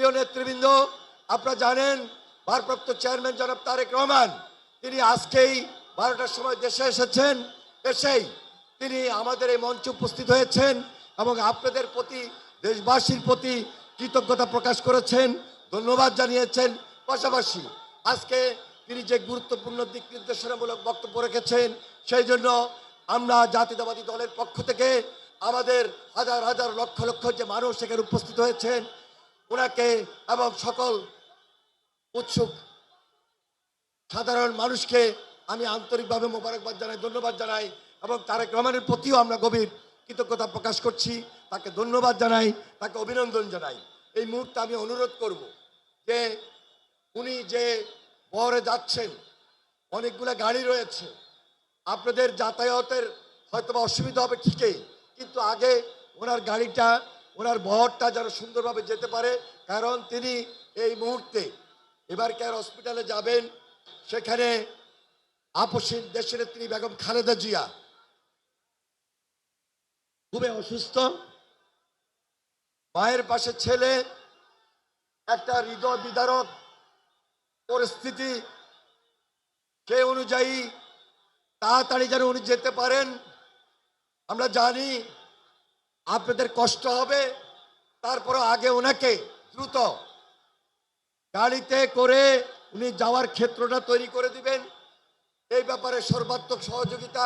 প্রিয় নেতৃবৃন্দ, আপনারা জানেন ভারপ্রাপ্ত চেয়ারম্যান জনাব তারেক রহমান তিনি আজকেই 12টার সময় দেশে এসেছেন। এসেই তিনি আমাদের এই মঞ্চে উপস্থিত হয়েছেন এবং আপনাদের প্রতি, দেশবাসীর প্রতি কৃতজ্ঞতা প্রকাশ করেছেন, ধন্যবাদ জানিয়েছেন। পাশাপাশি আজকে তিনি যে গুরুত্বপূর্ণ দিক নির্দেশনামূলক বক্তব্য রেখেছেন, সেই জন্য আমরা জাতীয়তাবাদী দলের পক্ষ থেকে আমাদের হাজার হাজার লক্ষ লক্ষ যে মানুষ এখানে উপস্থিত হয়েছেন ওনাকে এবং সকল উৎসুক সাধারণ মানুষকে আমি আন্তরিকভাবে মোবারকবাদ জানাই, ধন্যবাদ জানাই এবং তারেক রহমানের প্রতিও আমরা গভীর কৃতজ্ঞতা প্রকাশ করছি। তাকে ধন্যবাদ জানাই, তাকে অভিনন্দন জানাই। এই মুহূর্তে আমি অনুরোধ করব যে উনি যে বহরে যাচ্ছেন, অনেকগুলো গাড়ি রয়েছে, আপনাদের যাতায়াতের হয়তো বা অসুবিধা হবে ঠিকই, কিন্তু আগে ওনার গাড়িটা, ওনার বহরটা যেন সুন্দরভাবে যেতে পারে, কারণ তিনি এই মুহূর্তে এবার কেয়ার হসপিটালে যাবেন। সেখানে আপসীন দেশনেত্রী বেগম খালেদা জিয়া খুবই অসুস্থ, মায়ের পাশে ছেলে, একটা হৃদয় বিদারক পরিস্থিতি। সেই অনুযায়ী তাড়াতাড়ি যেন উনি যেতে পারেন। আমরা জানি আপনাদের কষ্ট হবে, তারপরে আগে ওনাকে দ্রুত গাড়িতে করে উনি যাওয়ার ক্ষেত্রটা তৈরি করে দিবেন। এই ব্যাপারে সর্বাত্মক সহযোগিতা,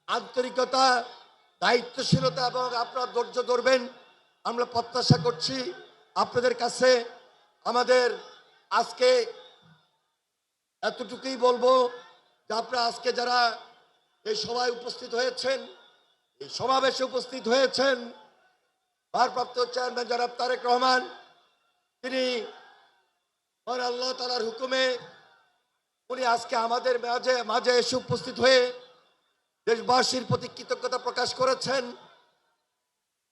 আন্তরিকতা, দায়িত্বশীলতা এবং আপনারা ধৈর্য ধরবেন আমরা প্রত্যাশা করছি আপনাদের কাছে। আমাদের আজকে এতটুকুই বলবো যে আপনারা আজকে যারা এই সভায় উপস্থিত হয়েছেন, এই সমাবেশে উপস্থিত হয়েছেন, ভারপ্রাপ্ত চেয়ারম্যান জনাব তারেক রহমান তিনি আল্লাহ তাআলার হুকুমে উনি আজকে আমাদের মাঝে এসে উপস্থিত হয়ে দেশবাসীর প্রতি কৃতজ্ঞতা প্রকাশ করেছেন।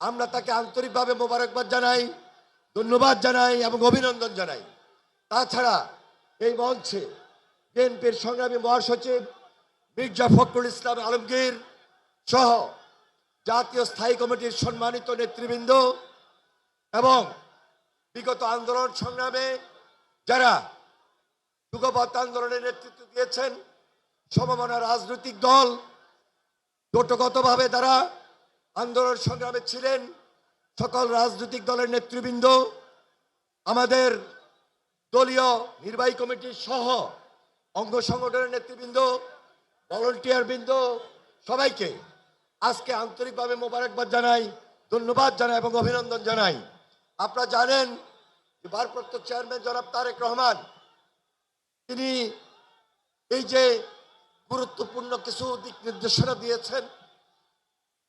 আমরা তাকে আন্তরিকভাবে মোবারকবাদ জানাই, ধন্যবাদ জানাই এবং অভিনন্দন জানাই। তাছাড়া এই মঞ্চে বিএনপির সংগ্রামী মহাসচিব মির্জা ফখরুল ইসলাম আলমগীর সহ জাতীয় স্থায়ী কমিটির সম্মানিত নেতৃবৃন্দ এবং বিগত আন্দোলন সংগ্রামে যারা যুগপৎ আন্দোলনের নেতৃত্ব দিয়েছেন, সমমনা রাজনৈতিক দল, জোটগতভাবে যারা আন্দোলন সংগ্রামে ছিলেন, সকল রাজনৈতিক দলের নেতৃবৃন্দ, আমাদের দলীয় নির্বাহী কমিটির সহ অঙ্গ সংগঠনের নেতৃবৃন্দ, ভলান্টিয়ার বৃন্দ, সবাইকে আজকে আন্তরিকভাবে মোবারকবাদ জানাই, ধন্যবাদ জানাই এবং অভিনন্দন জানাই। আপনারা জানেন যে ভারপ্রাপ্ত চেয়ারম্যান জনাব তারেক রহমান তিনি এই যে গুরুত্বপূর্ণ কিছু দিক নির্দেশনা দিয়েছেন,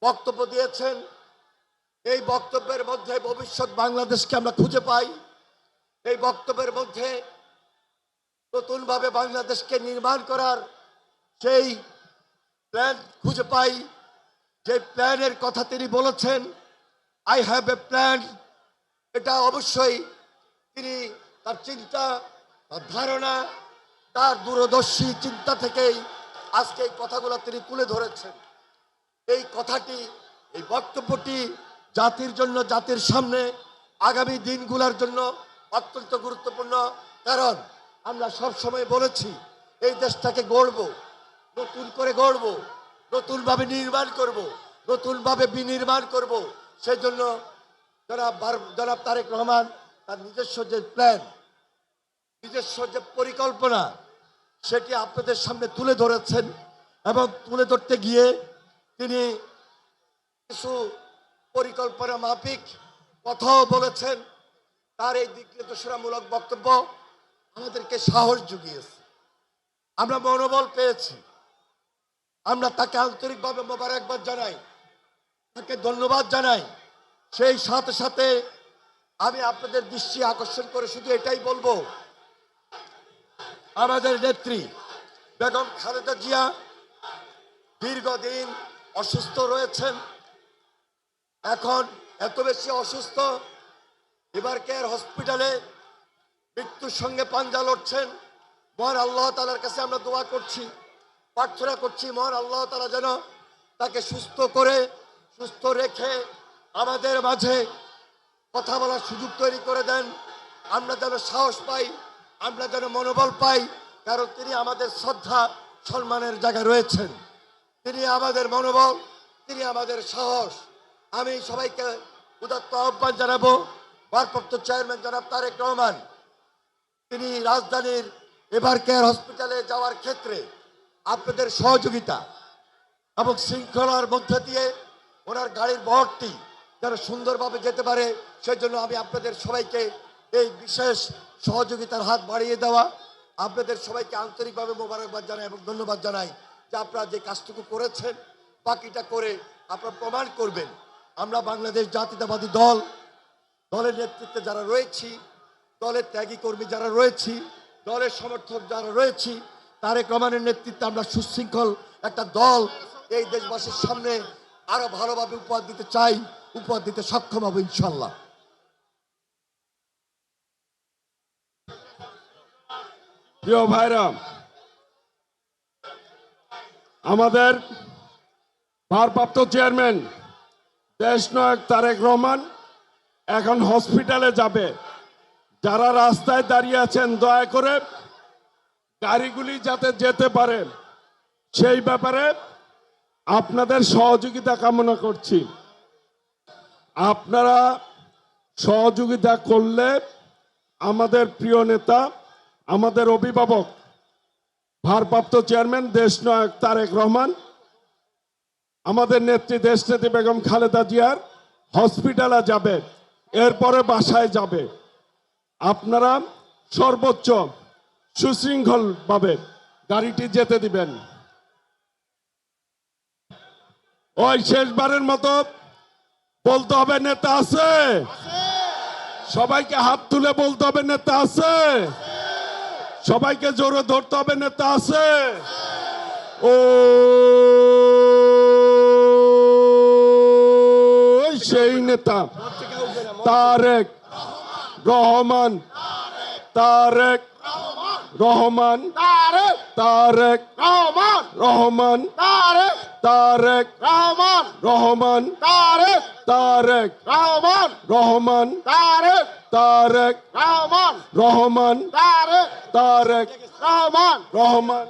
বক্তব্য দিয়েছেন, এই বক্তব্যের মধ্যে ভবিষ্যৎ বাংলাদেশকে আমরা খুঁজে পাই। এই বক্তব্যের মধ্যে নতুনভাবে বাংলাদেশকে নির্মাণ করার সেই প্ল্যান খুঁজে পাই। যে প্ল্যানের কথা তিনি বলেছেন, আই হ্যাভ এ প্ল্যান, এটা অবশ্যই তিনি তার চিন্তা, তার ধারণা, তার দূরদর্শী চিন্তা থেকেই আজকে এই কথাগুলো তিনি তুলে ধরেছেন। এই কথাটি, এই বক্তব্যটি জাতির জন্য, জাতির সামনে আগামী দিনগুলোর জন্য অত্যন্ত গুরুত্বপূর্ণ। কারণ আমরা সব সময় বলেছি এই দেশটাকে গড়ব, নতুন করে গড়ব, নতুনভাবে নির্মাণ করব, নতুনভাবে বিনির্মাণ করব। সেই জন্য জনাব তারেক রহমান তার নিজস্ব যে প্ল্যান, নিজস্ব যে পরিকল্পনা, সেটি আপনাদের সামনে তুলে ধরেছেন এবং তুলে ধরতে গিয়ে তিনি কিছু পরিকল্পনা মাফিক কথাও বলেছেন। তার এই দিক নির্দেশনামূলক বক্তব্য আমাদেরকে সাহস জুগিয়েছে, আমরা মনোবল পেয়েছি। আমরা তাকে আন্তরিকভাবে মোবারকবাদ জানাই, তাকে ধন্যবাদ জানাই। সেই সাথে সাথে আমি আপনাদের দৃষ্টি আকর্ষণ করে শুধু এটাই বলবো, আমাদের নেত্রী বেগম খালেদা জিয়া দীর্ঘদিন অসুস্থ রয়েছেন। এখন এত বেশি অসুস্থ, এবার কেয়ার হসপিটালে মৃত্যুর সঙ্গে পাঞ্জা লড়ছেন। মহান আল্লাহ তাআলার কাছে আমরা দোয়া করছি, প্রার্থনা করছি, মহান আল্লাহ তাআলা যেন তাকে সুস্থ করে, সুস্থ রেখে আমাদের মাঝে কথা বলার সুযোগ তৈরি করে দেন। আমরা যেন সাহস পাই, আমরা যেন মনোবল পাই, কারণ তিনি আমাদের শ্রদ্ধা সম্মানের জায়গায় রয়েছেন। তিনি আমাদের মনোবল, তিনি আমাদের সাহস। আমি সবাইকে উদাত্ত আহ্বান জানাবো, ভারপ্রাপ্ত চেয়ারম্যান জনাব তারেক রহমান তিনি রাজধানীর এভার কেয়ার হসপিটালে যাওয়ার ক্ষেত্রে আপনাদের সহযোগিতা এবং শৃঙ্খলার মধ্যে দিয়ে ওনার গাড়ির বহরটি যেন সুন্দরভাবে যেতে পারে, সেজন্য আমি আপনাদের সবাইকে এই বিশেষ সহযোগিতার হাত বাড়িয়ে দেওয়া, আপনাদের সবাইকে আন্তরিকভাবে মোবারকবাদ জানাই এবং ধন্যবাদ জানাই যে আপনারা যে কাজটুকু করেছেন বাকিটা করে আপনারা প্রমাণ করবেন। আমরা বাংলাদেশ জাতীয়তাবাদী দল, দলের নেতৃত্বে যারা রয়েছি, দলের ত্যাগী কর্মী যারা রয়েছি, দলের সমর্থক যারা রয়েছি, তারেক রহমানের নেতৃত্বে আমরা সুশৃঙ্খল একটা দল এই দেশবাসীর সামনে আরো ভালোভাবে উপহার দিতে চাই, উপহার দিতে সক্ষম হব ইনশাল্লাহ। প্রিয় ভাইরা, আমাদের ভারপ্রাপ্ত চেয়ারম্যান দেশনায়ক তারেক রহমান এখন হসপিটালে যাবে। যারা রাস্তায় দাঁড়িয়ে আছেন দয়া করে গাড়িগুলি যাতে যেতে পারে সেই ব্যাপারে আপনাদের সহযোগিতা কামনা করছি। আপনারা সহযোগিতা করলে আমাদের প্রিয় নেতা, আমাদের অভিভাবক ভারপ্রাপ্ত চেয়ারম্যান দেশনায়ক তারেক রহমান, আমাদের নেত্রী দেশনেত্রী বেগম খালেদা জিয়ার হসপিটালে যাবে, এরপরে বাসায় যাবে। আপনারা সর্বোচ্চ সুশৃঙ্খলভাবে গাড়িটি যেতে দিবেন। ওই শেষবারের মতো বলতে হবে নেতা আছে, সবাইকে হাত তুলে বলতে হবে নেতা আছে, সবাইকে জোরে ধরতে হবে নেতা আছে। ও সেই নেতা তারেক রহমান, তারেক রহমান, তারেক রহমান, তারেক রহমান, তারেক রহমান, তারেক রহমান, তারেক রহমান।